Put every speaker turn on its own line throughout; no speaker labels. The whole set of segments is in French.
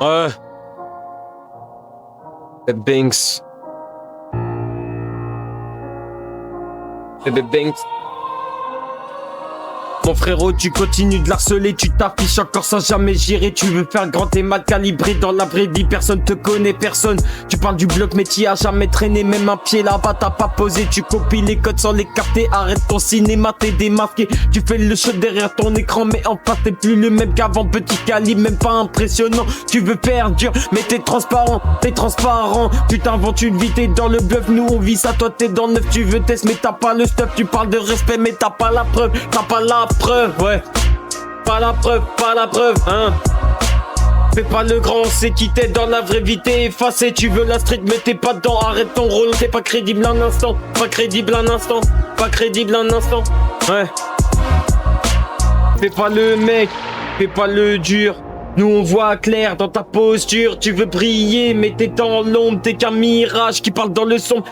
Ouais. Banks. Bébé Banks. Mon frérot, tu continues de l'harceler, tu t'affiches encore sans jamais gérer. Tu veux faire grand et mal calibré dans la vraie vie, personne te connaît, personne. Tu parles du bloc mais t'y as jamais traîné, même un pied là-bas t'as pas posé. Tu copies les codes sans les capter, arrête ton cinéma, t'es démasqué. Tu fais le show derrière ton écran mais en face t'es plus le même qu'avant. Petit calibre, même pas impressionnant. Tu veux faire dur mais t'es transparent, tu t'inventes une vie, t'es dans le bluff, nous on vit ça, toi t'es dans le neuf. Tu veux test mais t'as pas le stuff, tu parles de respect mais t'as pas la preuve, ouais. Pas la preuve, hein. Fais pas le grand, c'est qui t'es dans la vraie vie, t'es effacé. Tu veux la street mais t'es pas dedans, arrête ton rôle. T'es pas crédible un instant, pas crédible un instant. Ouais. Fais pas le mec, fais pas le dur. Nous on voit clair dans ta posture. Tu veux briller mais t'es dans l'ombre. T'es qu'un mirage qui parle dans le sombre,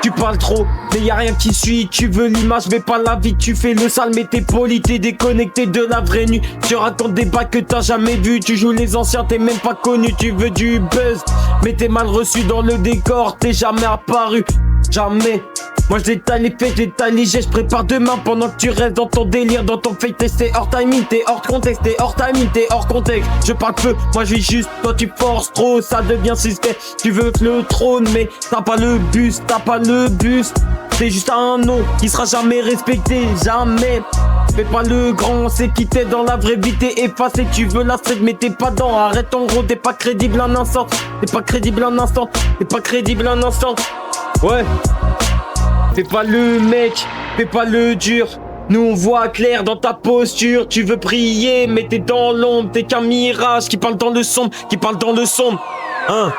Tu parles trop, mais y'a rien qui suit. Tu veux l'image, mais pas la vie. Tu fais le sale, mais t'es poli, t'es déconnecté de la vraie nuit. Tu racontes des bacs que t'as jamais vus. Tu joues les anciens, t'es même pas connu. Tu veux du buzz, mais t'es mal reçu dans le décor. T'es jamais apparu, jamais. Moi je détaille les faits, je détaille les gestes, je prépare demain pendant que tu restes dans ton délire, dans ton fake test. T'es hors timing, t'es hors contexte, t'es hors timing, t'es hors contexte. Je parle peu, moi je vis juste, toi tu forces trop, ça devient suspect. Tu veux le trône mais t'as pas le bus, T'es juste un nom qui sera jamais respecté, jamais. Fais pas le grand, c'est qui t'es dans la vraie vie, t'es effacé. Tu veux la street mais t'es pas dans, arrête ton gros, t'es pas crédible un instant. Ouais. Fais pas le mec, fais pas le dur. Nous on voit clair dans ta posture. Tu veux prier mais t'es dans l'ombre. T'es qu'un mirage qui parle dans le sombre, hein.